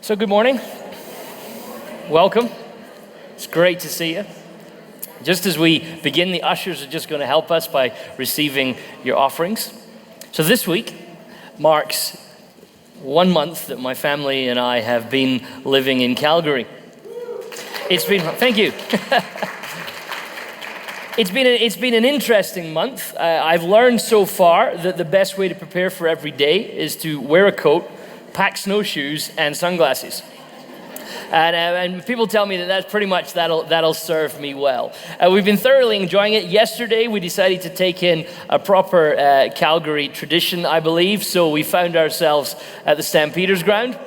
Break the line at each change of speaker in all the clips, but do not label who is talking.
So good morning. Welcome. It's great to see you. Just as we begin, the ushers are just going to help us by receiving your offerings. So this week marks 1 month that my family and I have been living in Calgary. Thank you. It's been an interesting month. I've learned so far that the best way to prepare for every day is to wear a coat, pack snowshoes, and sunglasses. And people tell me that that's pretty much, that'll serve me well. We've been thoroughly enjoying it. Yesterday, we decided to take in a proper Calgary tradition, I believe. So we found ourselves at the Stampeders ground.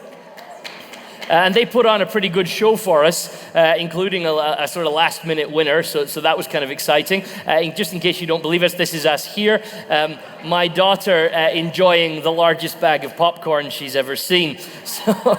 And they put on a pretty good show for us, including a sort of last-minute winner, so that was kind of exciting. Just in case you don't believe us, this is us here. My daughter enjoying the largest bag of popcorn she's ever seen. So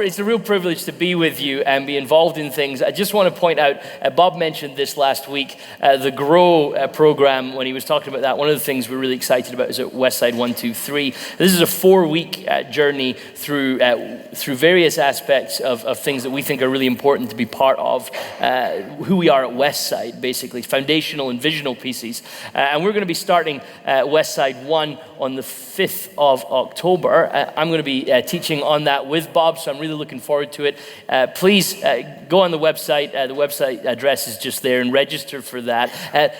it's a real privilege to be with you and be involved in things. I just want to point out, Bob mentioned this last week, the GROW program, when he was talking about that. One of the things we're really excited about is at Westside 123. This is a 4-week journey through various aspects of things that we think are really important to be part of, who we are at Westside, basically, foundational and visional pieces. And we're going to be starting Westside 1 on the 5th of October. I'm going to be teaching on that with Bob, so I'm really looking forward to it. Please go on the website. The website address is just there, and register for that.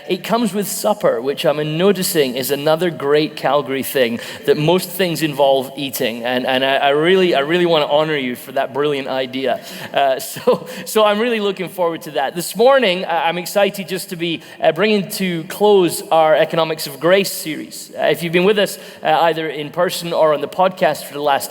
It comes with supper, which I'm noticing is another great Calgary thing, that most things involve eating, and I really want to honor you for that brilliant idea. So I'm really looking forward to that. This morning, I'm excited just to be bringing to close our Economics of Grace series. If you've been with us either in person or on the podcast for the last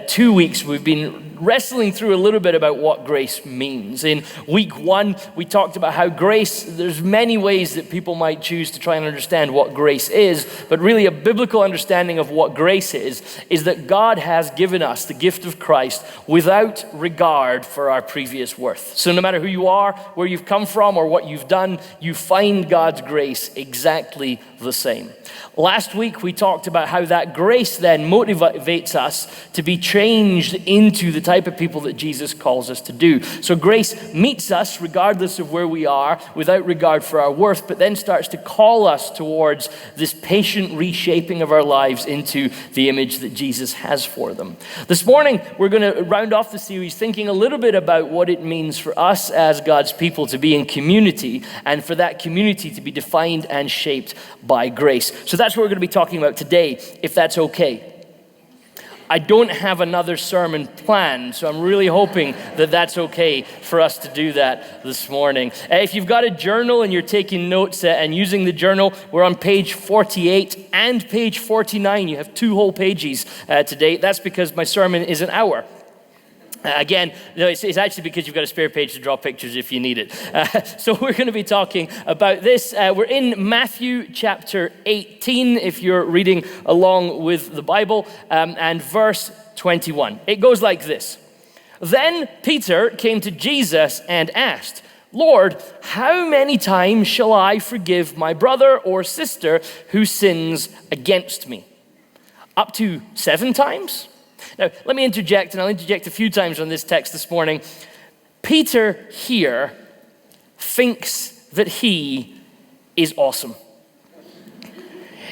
2 weeks, we've been wrestling through a little bit about what grace means. In week 1, we talked about how grace, there's many ways that people might choose to try and understand what grace is, but really a biblical understanding of what grace is that God has given us the gift of Christ without regard for our previous worth. So no matter who you are, where you've come from, or what you've done, you find God's grace exactly the same. Last week, we talked about how that grace then motivates us to be changed into the type of people that Jesus calls us to do. So grace meets us regardless of where we are, without regard for our worth, but then starts to call us towards this patient reshaping of our lives into the image that Jesus has for them. This morning, we're going to round off the series thinking a little bit about what it means for us as God's people to be in community, and for that community to be defined and shaped by grace. So that's what we're going to be talking about today, if that's okay. I don't have another sermon planned, so I'm really hoping that that's okay for us to do that this morning. If you've got a journal and you're taking notes and using the journal, we're on page 48 and page 49. You have 2 whole pages today. That's because my sermon is an hour. Again, no, it's actually because you've got a spare page to draw pictures if you need it. So we're going to be talking about this. We're in Matthew chapter 18, if you're reading along with the Bible, and verse 21. It goes like this. Then Peter came to Jesus and asked, "Lord, how many times shall I forgive my brother or sister who sins against me? Up to 7 times?" Now, let me interject, and I'll interject a few times on this text this morning. Peter here thinks that he is awesome.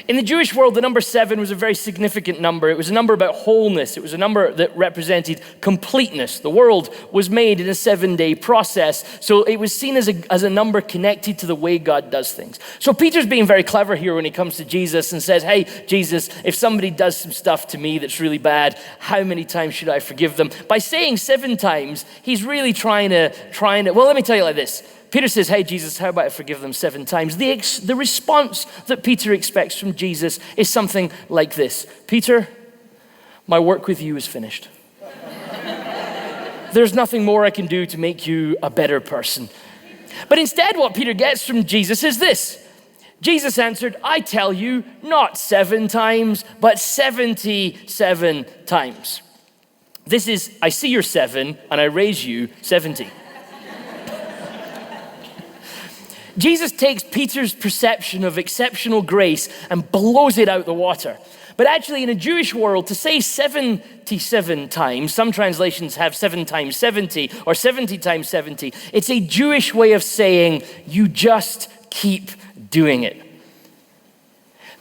In the Jewish world, the number 7 was a very significant number. It was a number about wholeness. It was a number that represented completeness. The world was made in a 7-day process, so it was seen as a number connected to the way God does things. So Peter's being very clever here when he comes to Jesus and says, "Hey, Jesus, if somebody does some stuff to me that's really bad, how many times should I forgive them?" By saying 7 times, he's really trying to, well, let me tell you like this. Peter says, "Hey, Jesus, how about I forgive them 7 times? The response that Peter expects from Jesus is something like this. "Peter, my work with you is finished. There's nothing more I can do to make you a better person." But instead, what Peter gets from Jesus is this. Jesus answered, "I tell you, not 7 times, but 77 times. This is, I see you're 7, and I raise you 70. Jesus takes Peter's perception of exceptional grace and blows it out the water. But actually, in a Jewish world, to say 77 times, some translations have 7 times 70 or 70 times 70, it's a Jewish way of saying you just keep doing it.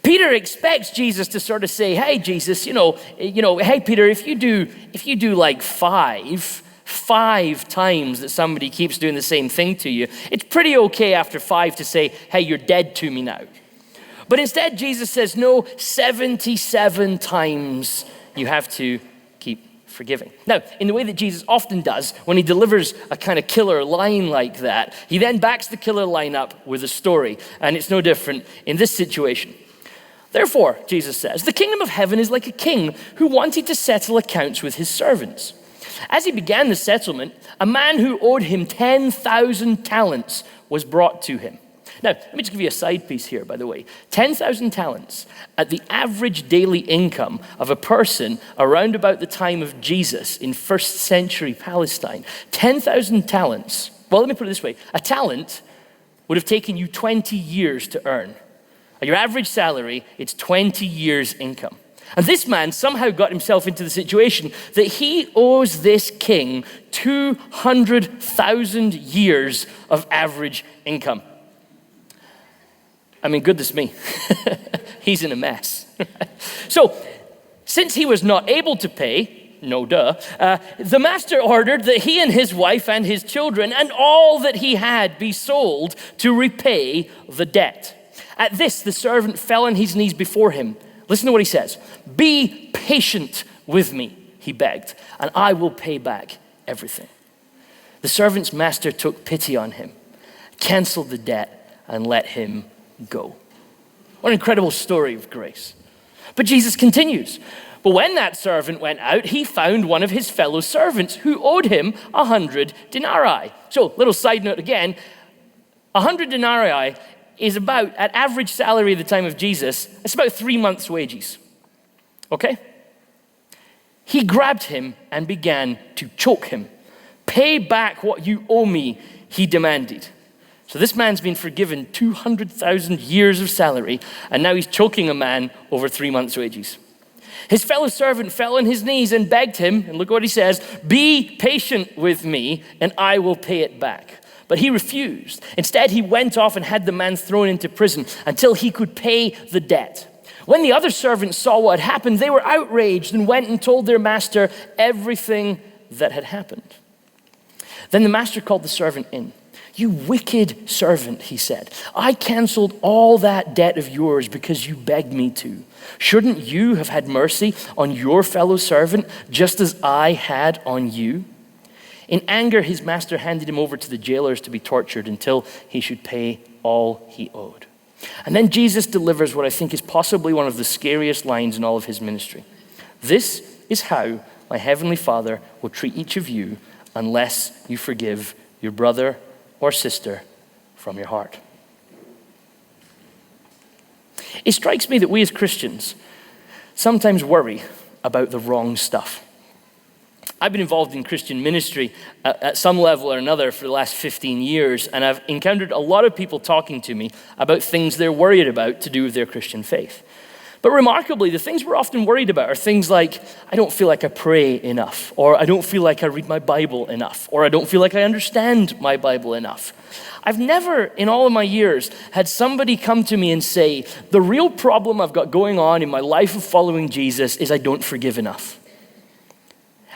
Peter expects Jesus to sort of say, hey, Jesus, hey, Peter, if you do like five times that somebody keeps doing the same thing to you, it's pretty okay after 5 to say, hey, you're dead to me now. But instead, Jesus says, no, 77 times you have to keep forgiving. Now, in the way that Jesus often does, when he delivers a kind of killer line like that, he then backs the killer line up with a story. And it's no different in this situation. Therefore, Jesus says, the kingdom of heaven is like a king who wanted to settle accounts with his servants. As he began the settlement, a man who owed him 10,000 talents was brought to him. Now, let me just give you a side piece here, by the way. 10,000 talents at the average daily income of a person around about the time of Jesus in first century Palestine. 10,000 talents. Well, let me put it this way. A talent would have taken you 20 years to earn. At your average salary, it's 20 years income. And this man somehow got himself into the situation that he owes this king 200,000 years of average income. I mean, goodness me, he's in a mess. So, since he was not able to pay, the master ordered that he and his wife and his children and all that he had be sold to repay the debt. At this, the servant fell on his knees before him. Listen to what he says. Be patient with me, he begged, and I will pay back everything. The servant's master took pity on him, canceled the debt, and let him go. What an incredible story of grace. But Jesus continues. But when that servant went out, he found one of his fellow servants who owed him 100 denarii. So, little side note again, 100 denarii is about, at average salary at the time of Jesus, it's about 3 months' wages. Okay? He grabbed him and began to choke him. Pay back what you owe me, he demanded. So this man's been forgiven 200,000 years of salary, and now he's choking a man over 3 months' wages. His fellow servant fell on his knees and begged him, and look what he says, be patient with me, and I will pay it back. But he refused. Instead, he went off and had the man thrown into prison until he could pay the debt. When the other servants saw what had happened, they were outraged and went and told their master everything that had happened. Then the master called the servant in. You wicked servant, he said. I canceled all that debt of yours because you begged me to. Shouldn't you have had mercy on your fellow servant just as I had on you? In anger, his master handed him over to the jailers to be tortured until he should pay all he owed. And then Jesus delivers what I think is possibly one of the scariest lines in all of his ministry. This is how my heavenly Father will treat each of you unless you forgive your brother or sister from your heart. It strikes me that we as Christians sometimes worry about the wrong stuff. I've been involved in Christian ministry at some level or another for the last 15 years, and I've encountered a lot of people talking to me about things they're worried about to do with their Christian faith. But remarkably, the things we're often worried about are things like, I don't feel like I pray enough, or I don't feel like I read my Bible enough, or I don't feel like I understand my Bible enough. I've never, in all of my years, had somebody come to me and say, the real problem I've got going on in my life of following Jesus is I don't forgive enough.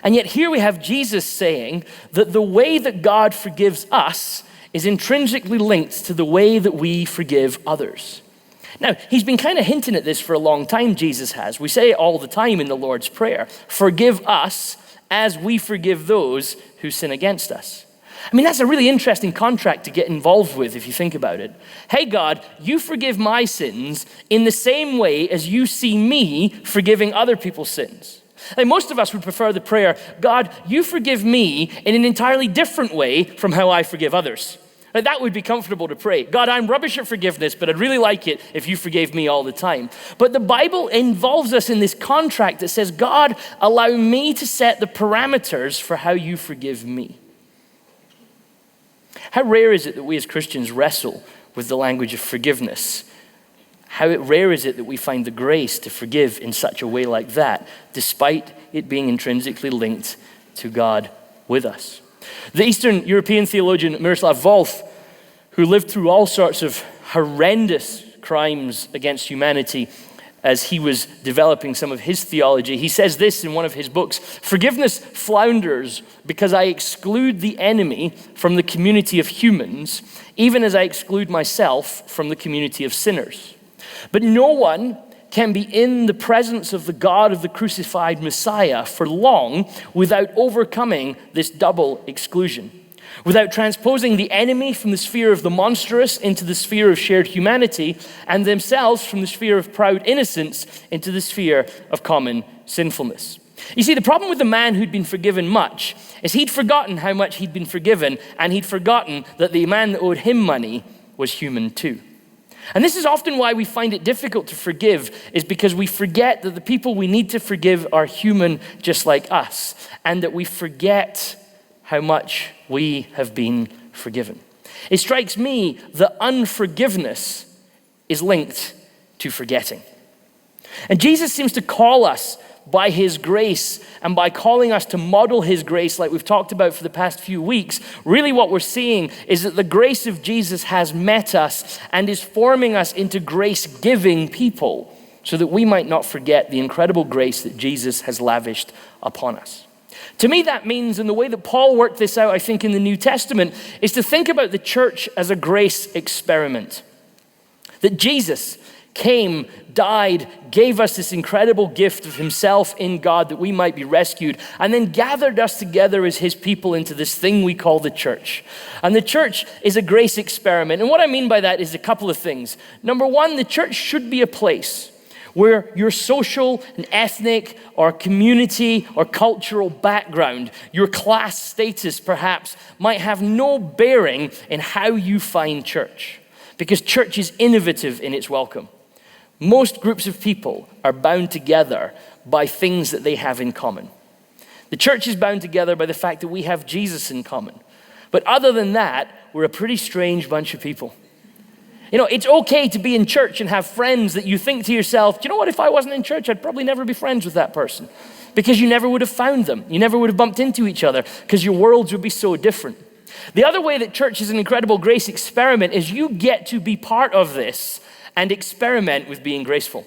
And yet here we have Jesus saying that the way that God forgives us is intrinsically linked to the way that we forgive others. Now, he's been kind of hinting at this for a long time, Jesus has. We say it all the time in the Lord's Prayer, forgive us as we forgive those who sin against us. I mean, that's a really interesting contract to get involved with if you think about it. Hey, God, you forgive my sins in the same way as you see me forgiving other people's sins. Like most of us would prefer the prayer, God, you forgive me in an entirely different way from how I forgive others. Like that would be comfortable to pray. God, I'm rubbish at forgiveness, but I'd really like it if you forgave me all the time. But the Bible involves us in this contract that says, God, allow me to set the parameters for how you forgive me. How rare is it that we as Christians wrestle with the language of forgiveness. How rare is it that we find the grace to forgive in such a way like that, despite it being intrinsically linked to God with us? The Eastern European theologian Miroslav Volf, who lived through all sorts of horrendous crimes against humanity as he was developing some of his theology, he says this in one of his books: "Forgiveness flounders because I exclude the enemy from the community of humans, even as I exclude myself from the community of sinners. But no one can be in the presence of the God of the crucified Messiah for long without overcoming this double exclusion, without transposing the enemy from the sphere of the monstrous into the sphere of shared humanity, and themselves from the sphere of proud innocence into the sphere of common sinfulness." You see, the problem with the man who'd been forgiven much is he'd forgotten how much he'd been forgiven, and he'd forgotten that the man that owed him money was human too. And this is often why we find it difficult to forgive, is because we forget that the people we need to forgive are human just like us, and that we forget how much we have been forgiven. It strikes me that unforgiveness is linked to forgetting. And Jesus seems to call us by his grace, and by calling us to model his grace like we've talked about for the past few weeks. Really what we're seeing is that the grace of Jesus has met us and is forming us into grace-giving people so that we might not forget the incredible grace that Jesus has lavished upon us. To me, that means, and the way that Paul worked this out, I think, in the New Testament, is to think about the church as a grace experiment. That Jesus came, died, gave us this incredible gift of himself in God that we might be rescued, and then gathered us together as his people into this thing we call the church. And the church is a grace experiment. And what I mean by that is a couple of things. Number one, the church should be a place where your social and ethnic or community or cultural background, your class status perhaps, might have no bearing in how you find church. Because church is innovative in its welcome. Most groups of people are bound together by things that they have in common. The church is bound together by the fact that we have Jesus in common. But other than that, we're a pretty strange bunch of people. You know, it's okay to be in church and have friends that you think to yourself, do you know what, if I wasn't in church, I'd probably never be friends with that person. Because you never would have found them. You never would have bumped into each other because your worlds would be so different. The other way that church is an incredible grace experiment is you get to be part of this and experiment with being graceful.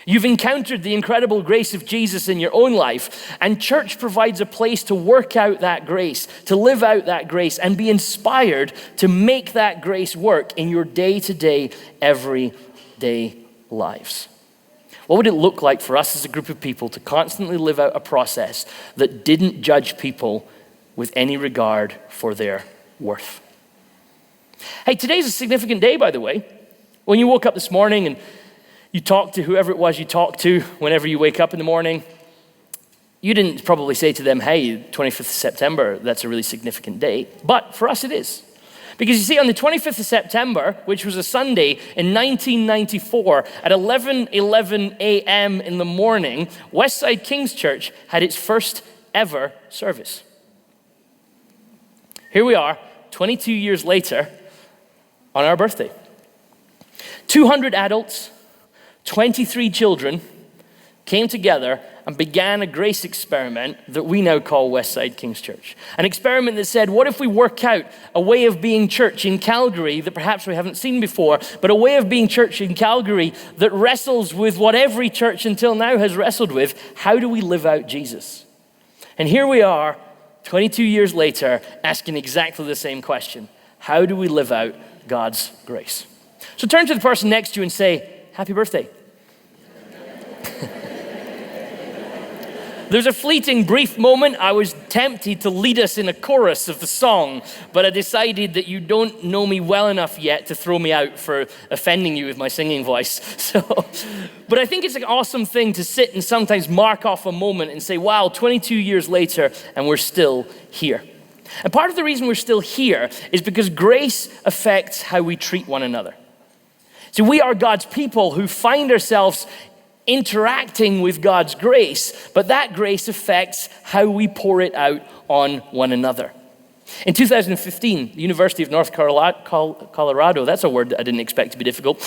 You've encountered the incredible grace of Jesus in your own life, and church provides a place to work out that grace, to live out that grace, and be inspired to make that grace work in your day-to-day, everyday lives. What would it look like for us as a group of people to constantly live out a process that didn't judge people with any regard for their worth? Hey, today's a significant day, by the way. When you woke up this morning and you talked to whoever it was you talked to whenever you wake up in the morning, you didn't probably say to them, hey, 25th of September, that's a really significant day. But for us it is. Because you see, on the 25th of September, which was a Sunday in 1994, at 11:11 a.m. in the morning, Westside King's Church had its first ever service. Here we are, 22 years later, on our birthday. 200 adults, 23 children came together and began a grace experiment that we now call Westside King's Church. An experiment that said, what if we work out a way of being church in Calgary that perhaps we haven't seen before, but a way of being church in Calgary that wrestles with what every church until now has wrestled with? How do we live out Jesus? And here we are, 22 years later, asking exactly the same question. How do we live out God's grace? So turn to the person next to you and say, happy birthday. There's a fleeting brief moment I was tempted to lead us in a chorus of the song, but I decided that you don't know me well enough yet to throw me out for offending you with my singing voice. But I think it's an awesome thing to sit and sometimes mark off a moment and say, wow, 22 years later, and we're still here. And part of the reason we're still here is because grace affects how we treat one another. So we are God's people who find ourselves interacting with God's grace, but that grace affects how we pour it out on one another. In 2015, the University of North Colorado, that's a word that I didn't expect to be difficult,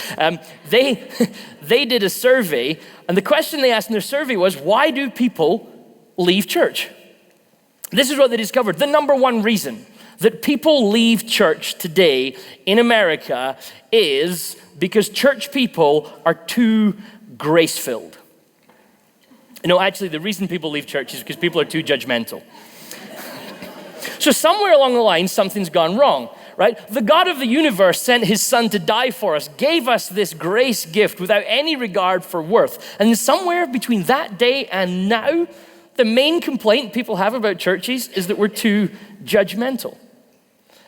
they did a survey, and the question they asked in their survey was, why do people leave church? This is what they discovered. The number one reason that people leave church today in America is because church people are too grace-filled. No, actually, the reason people leave church is because people are too judgmental. So somewhere along the line, something's gone wrong, right? The God of the universe sent his son to die for us, gave us this grace gift without any regard for worth. And somewhere between that day and now, the main complaint people have about churches is that we're too judgmental.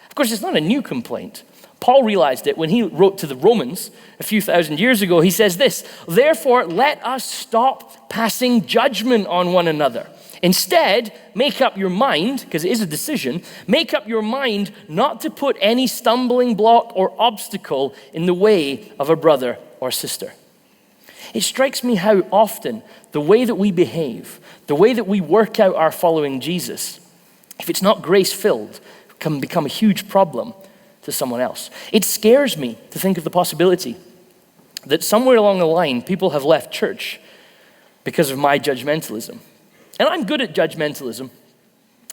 Of course, it's not a new complaint. Paul realized it when he wrote to the Romans a few thousand years ago. He says this, "Therefore, let us stop passing judgment on one another. Instead, make up your mind," because it is a decision, "make up your mind not to put any stumbling block or obstacle in the way of a brother or sister." It strikes me how often the way that we behave, the way that we work out our following Jesus, if it's not grace-filled, can become a huge problem to someone else. It scares me to think of the possibility that somewhere along the line, people have left church because of my judgmentalism. And I'm good at judgmentalism.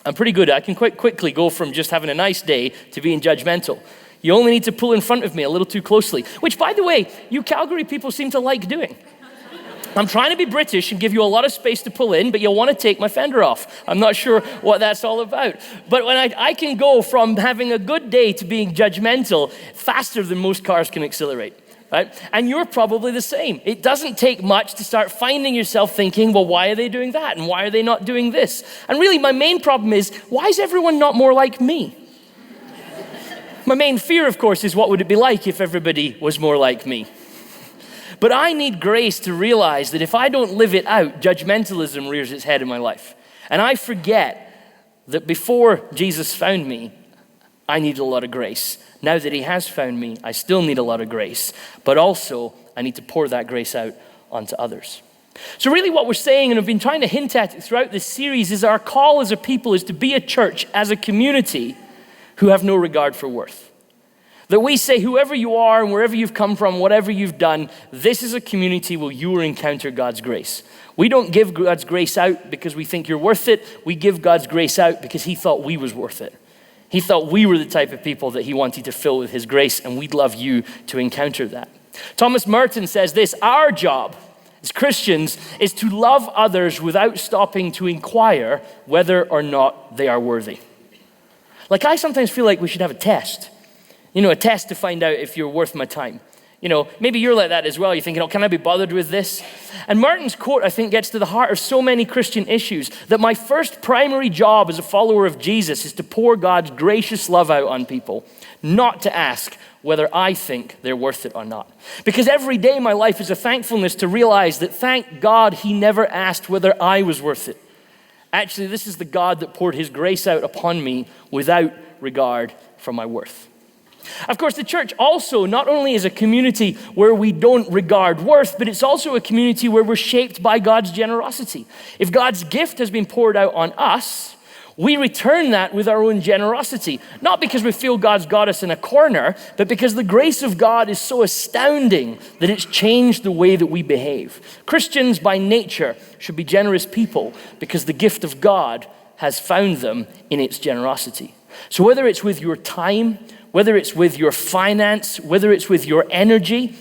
I'm pretty good. I can quite quickly go from just having a nice day to being judgmental. You only need to pull in front of me a little too closely, which, by the way, you Calgary people seem to like doing. I'm trying to be British and give you a lot of space to pull in, but you'll want to take my fender off. I'm not sure what that's all about. But when I can go from having a good day to being judgmental faster than most cars can accelerate. Right? And you're probably the same. It doesn't take much to start finding yourself thinking, well, why are they doing that? And why are they not doing this? And really, my main problem is, why is everyone not more like me? My main fear, of course, is what would it be like if everybody was more like me? But I need grace to realize that if I don't live it out, judgmentalism rears its head in my life. And I forget that before Jesus found me, I needed a lot of grace. Now that he has found me, I still need a lot of grace. But also, I need to pour that grace out onto others. So really what we're saying, and I've been trying to hint at it throughout this series, is our call as a people is to be a church, as a community, who have no regard for worth. That we say, whoever you are and wherever you've come from, whatever you've done, this is a community where you will encounter God's grace. We don't give God's grace out because we think you're worth it. We give God's grace out because he thought we was worth it. He thought we were the type of people that he wanted to fill with his grace, and we'd love you to encounter that. Thomas Merton says this, our job as Christians is to love others without stopping to inquire whether or not they are worthy. Like, I sometimes feel like we should have a test. A test to find out if you're worth my time. Maybe you're like that as well. You're thinking, can I be bothered with this? And Martin's quote, I think, gets to the heart of so many Christian issues, that my first primary job as a follower of Jesus is to pour God's gracious love out on people, not to ask whether I think they're worth it or not. Because every day my life is a thankfulness to realize that, thank God, he never asked whether I was worth it. Actually, this is the God that poured his grace out upon me without regard for my worth. Of course, the church also not only is a community where we don't regard worth, but it's also a community where we're shaped by God's generosity. If God's gift has been poured out on us, we return that with our own generosity. Not because we feel God's got us in a corner, but because the grace of God is so astounding that it's changed the way that we behave. Christians by nature should be generous people because the gift of God has found them in its generosity. So whether it's with your time, whether it's with your finance, whether it's with your energy,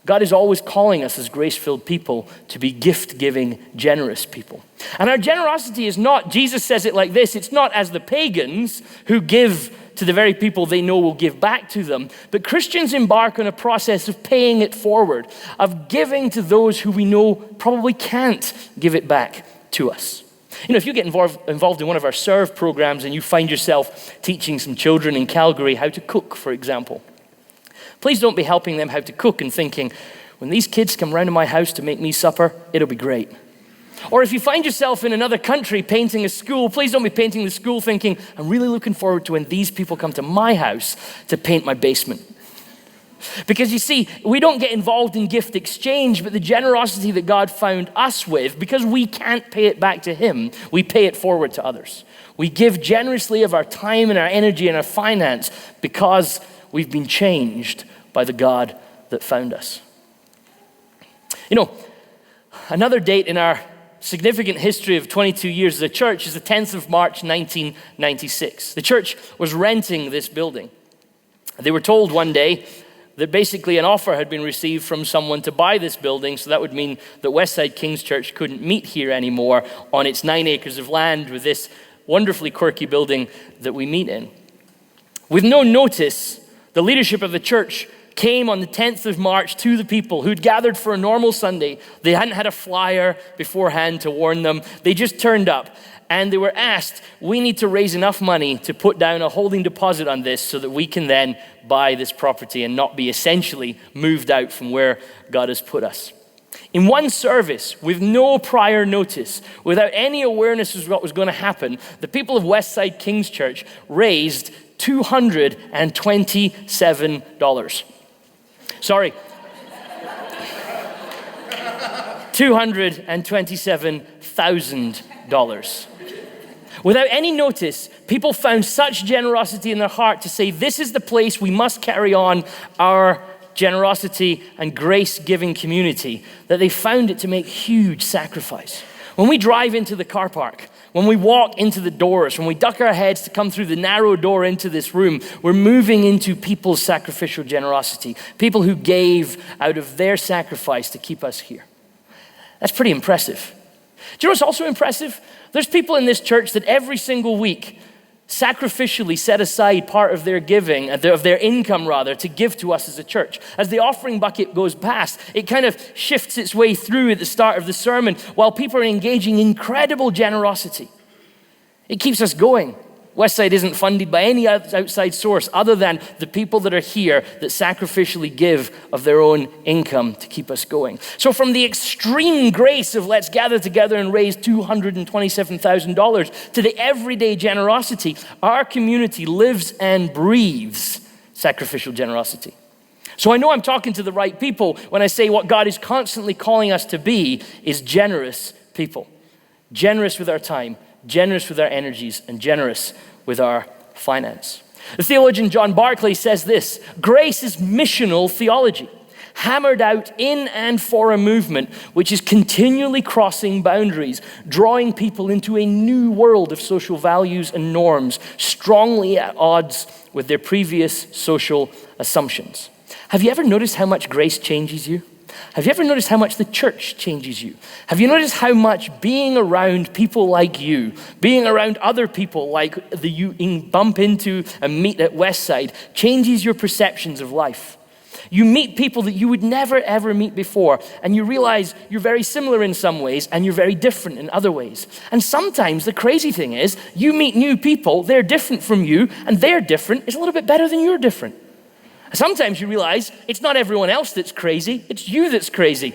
God is always calling us as grace-filled people to be gift-giving, generous people. And our generosity is not, Jesus says it like this, it's not as the pagans who give to the very people they know will give back to them, but Christians embark on a process of paying it forward, of giving to those who we know probably can't give it back to us. If you get involved in one of our Serve programs and you find yourself teaching some children in Calgary how to cook, for example, please don't be helping them how to cook and thinking, when these kids come round to my house to make me supper, it'll be great. Or if you find yourself in another country painting a school, please don't be painting the school thinking, I'm really looking forward to when these people come to my house to paint my basement. Because you see, we don't get involved in gift exchange, but the generosity that God found us with, because we can't pay it back to him, we pay it forward to others. We give generously of our time and our energy and our finance because we've been changed by the God that found us. You know, another date in our significant history of 22 years as a church is the 10th of March, 1996. The church was renting this building. They were told one day that basically an offer had been received from someone to buy this building, so that would mean that Westside King's Church couldn't meet here anymore on its 9 acres of land with this wonderfully quirky building that we meet in. With no notice, the leadership of the church came on the 10th of March to the people who'd gathered for a normal Sunday. They hadn't had a flyer beforehand to warn them. They just turned up. And they were asked, we need to raise enough money to put down a holding deposit on this so that we can then buy this property and not be essentially moved out from where God has put us. In one service, with no prior notice, without any awareness of what was going to happen, the people of Westside King's Church raised $227. Sorry. $227,000. Without any notice, people found such generosity in their heart to say, this is the place we must carry on our generosity and grace-giving community, that they found it to make huge sacrifice. When we drive into the car park, when we walk into the doors, when we duck our heads to come through the narrow door into this room, we're moving into people's sacrificial generosity, people who gave out of their sacrifice to keep us here. That's pretty impressive. Do you know what's also impressive? There's people in this church that every single week sacrificially set aside part of their giving, of their income rather, to give to us as a church. As the offering bucket goes past, it kind of shifts its way through at the start of the sermon while people are engaging incredible generosity. It keeps us going. Westside isn't funded by any outside source other than the people that are here that sacrificially give of their own income to keep us going. So from the extreme grace of let's gather together and raise $227,000 to the everyday generosity, our community lives and breathes sacrificial generosity. So I know I'm talking to the right people when I say what God is constantly calling us to be is generous people. Generous with our time, generous with our energies, and generous with our finance. The theologian John Barclay says this: grace is missional theology, hammered out in and for a movement which is continually crossing boundaries, drawing people into a new world of social values and norms, strongly at odds with their previous social assumptions. Have you ever noticed how much grace changes you? Have you ever noticed how much the church changes you? Have you noticed how much being around people like you, being around other people like you bump into and meet at Westside, changes your perceptions of life? You meet people that you would never ever meet before, and you realize you're very similar in some ways and you're very different in other ways. And sometimes the crazy thing is, you meet new people, they're different from you, and they're different is a little bit better than you're different. Sometimes you realize it's not everyone else that's crazy, it's you that's crazy.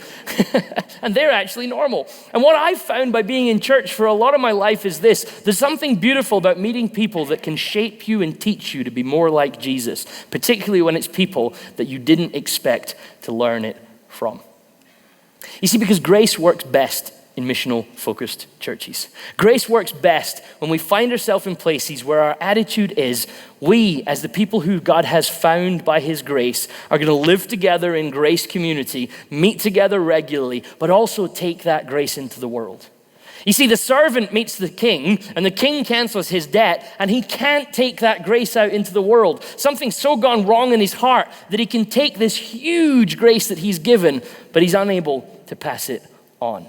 And they're actually normal. And what I've found by being in church for a lot of my life is this: there's something beautiful about meeting people that can shape you and teach you to be more like Jesus, particularly when it's people that you didn't expect to learn it from. You see, because grace works best in missional-focused churches. Grace works best when we find ourselves in places where our attitude is, we, as the people who God has found by his grace, are going to live together in grace community, meet together regularly, but also take that grace into the world. You see, the servant meets the king, and the king cancels his debt, and he can't take that grace out into the world. Something's so gone wrong in his heart that he can take this huge grace that he's given, but he's unable to pass it on.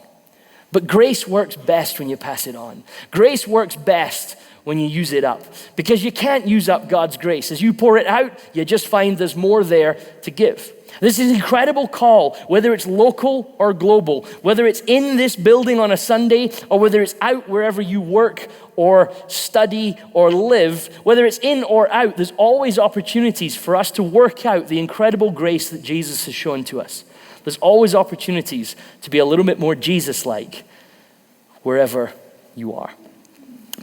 But grace works best when you pass it on. Grace works best when you use it up, because you can't use up God's grace. As you pour it out, you just find there's more there to give. This is an incredible call, whether it's local or global, whether it's in this building on a Sunday or whether it's out wherever you work or study or live, whether it's in or out, there's always opportunities for us to work out the incredible grace that Jesus has shown to us. There's always opportunities to be a little bit more Jesus-like wherever you are.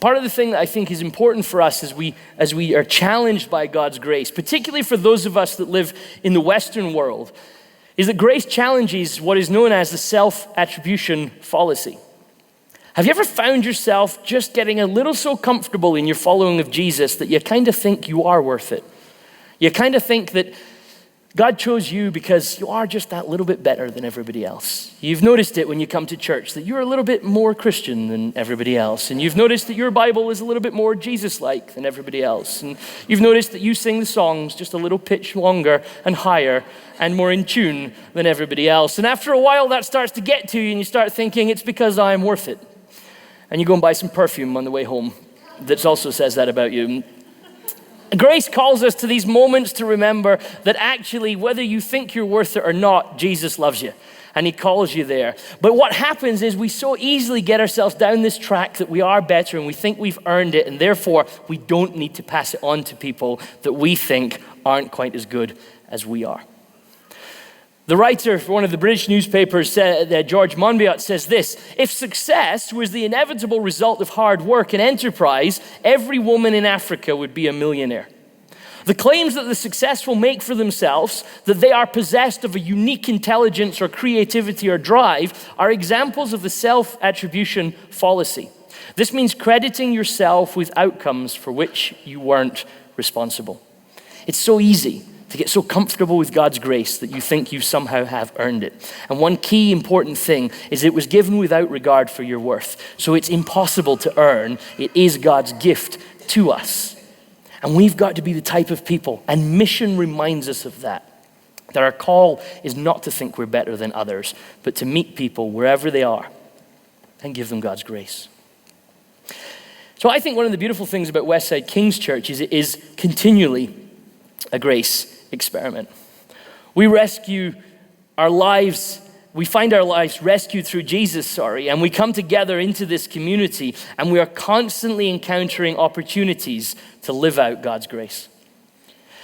Part of the thing that I think is important for us as we are challenged by God's grace, particularly for those of us that live in the Western world, is that grace challenges what is known as the self-attribution fallacy. Have you ever found yourself just getting a little so comfortable in your following of Jesus that you kind of think you are worth it? You kind of think that God chose you because you are just that little bit better than everybody else. You've noticed it when you come to church, that you're a little bit more Christian than everybody else. And you've noticed that your Bible is a little bit more Jesus-like than everybody else. And you've noticed that you sing the songs just a little pitch longer and higher and more in tune than everybody else. And after a while, that starts to get to you and you start thinking, it's because I'm worth it. And you go and buy some perfume on the way home that also says that about you. Grace calls us to these moments to remember that actually, whether you think you're worth it or not, Jesus loves you and he calls you there. But what happens is we so easily get ourselves down this track that we are better and we think we've earned it, and therefore we don't need to pass it on to people that we think aren't quite as good as we are. The writer for one of the British newspapers, George Monbiot, says this: if success was the inevitable result of hard work and enterprise, every woman in Africa would be a millionaire. The claims that the successful make for themselves, that they are possessed of a unique intelligence or creativity or drive, are examples of the self-attribution fallacy. This means crediting yourself with outcomes for which you weren't responsible. It's so easy to get so comfortable with God's grace that you think you somehow have earned it. And one key important thing is it was given without regard for your worth. So it's impossible to earn. It is God's gift to us. And we've got to be the type of people, and mission reminds us of that our call is not to think we're better than others, but to meet people wherever they are and give them God's grace. So I think one of the beautiful things about Westside King's Church is it is continually a grace experiment. We find our lives rescued through Jesus, and we come together into this community and we are constantly encountering opportunities to live out God's grace.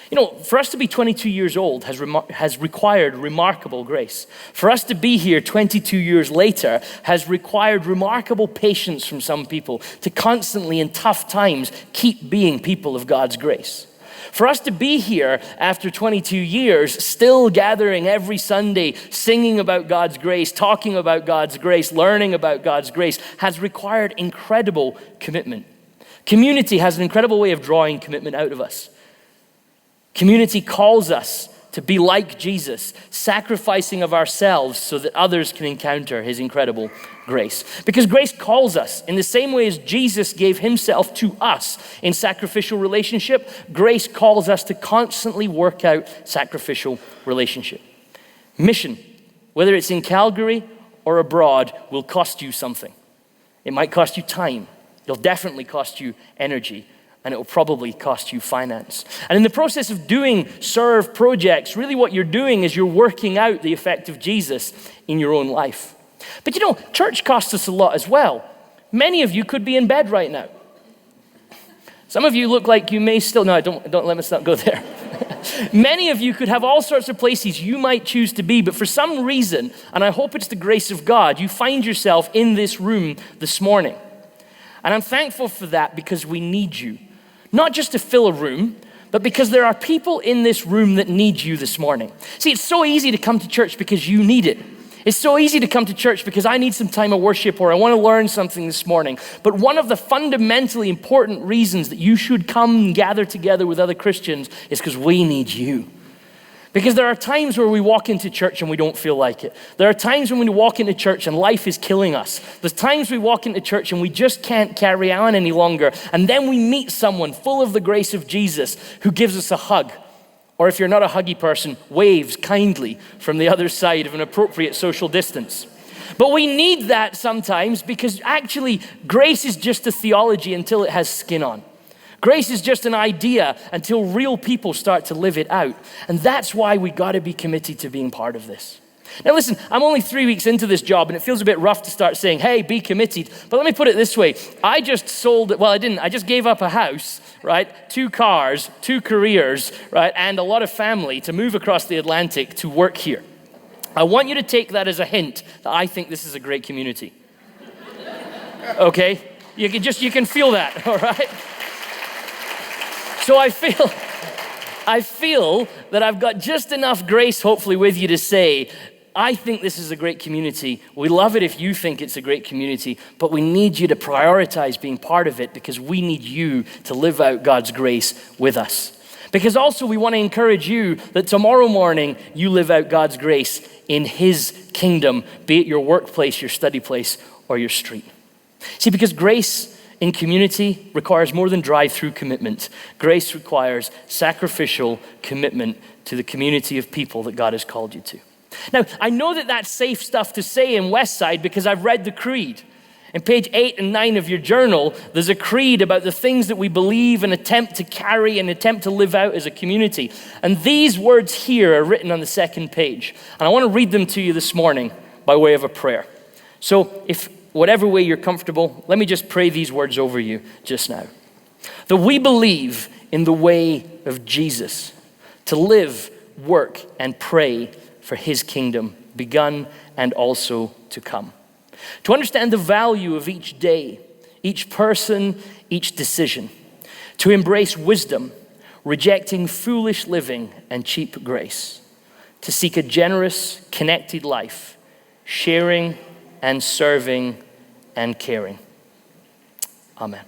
You know, for us to be 22 years old has required remarkable grace. For us to be here 22 years later has required remarkable patience from some people to constantly in tough times keep being people of God's grace. For us to be here after 22 years, still gathering every Sunday, singing about God's grace, talking about God's grace, learning about God's grace, has required incredible commitment. Community has an incredible way of drawing commitment out of us. Community calls us to be like Jesus, sacrificing of ourselves so that others can encounter his incredible grace. Because grace calls us in the same way as Jesus gave himself to us in sacrificial relationship, grace calls us to constantly work out sacrificial relationship. Mission, whether it's in Calgary or abroad, will cost you something. It might cost you time. It'll definitely cost you energy. And it will probably cost you finance. And in the process of doing serve projects, really what you're doing is you're working out the effect of Jesus in your own life. But you know, church costs us a lot as well. Many of you could be in bed right now. Some of you look like you may still, no, don't let us not go there. Many of you could have all sorts of places you might choose to be, but for some reason, and I hope it's the grace of God, you find yourself in this room this morning. And I'm thankful for that because we need you. Not just to fill a room, but because there are people in this room that need you this morning. See, it's so easy to come to church because you need it. It's so easy to come to church because I need some time of worship or I want to learn something this morning. But one of the fundamentally important reasons that you should come and gather together with other Christians is because we need you. Because there are times where we walk into church and we don't feel like it. There are times when we walk into church and life is killing us. There's times we walk into church and we just can't carry on any longer. And then we meet someone full of the grace of Jesus who gives us a hug. Or if you're not a huggy person, waves kindly from the other side of an appropriate social distance. But we need that sometimes because actually grace is just a theology until it has skin on. Grace is just an idea until real people start to live it out. And that's why we got to be committed to being part of this. Now listen, I'm only 3 weeks into this job and it feels a bit rough to start saying, hey, be committed. But let me put it this way. I just gave up a house, right? 2 cars, 2 careers, right? And a lot of family to move across the Atlantic to work here. I want you to take that as a hint that I think this is a great community. Okay? You can feel that, all right? So I feel that I've got just enough grace, hopefully, with you to say, I think this is a great community. We love it if you think it's a great community, but we need you to prioritize being part of it because we need you to live out God's grace with us. Because also we want to encourage you that tomorrow morning you live out God's grace in His kingdom, be it your workplace, your study place, or your street. See, because grace in community requires more than drive-through commitment. Grace requires sacrificial commitment to the community of people that God has called you to. Now, I know that that's safe stuff to say in Westside because I've read the creed. In page 8 and 9 of your journal, there's a creed about the things that we believe and attempt to carry and attempt to live out as a community. And these words here are written on the second page. And I want to read them to you this morning by way of a prayer. So if whatever way you're comfortable, let me just pray these words over you just now. That we believe in the way of Jesus, to live, work, and pray for His kingdom, begun and also to come. To understand the value of each day, each person, each decision. To embrace wisdom, rejecting foolish living and cheap grace. To seek a generous, connected life, sharing and serving and caring. Amen.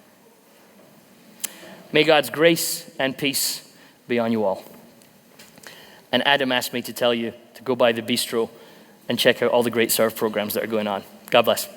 May God's grace and peace be on you all. And Adam asked me to tell you to go by the bistro and check out all the great serve programs that are going on. God bless.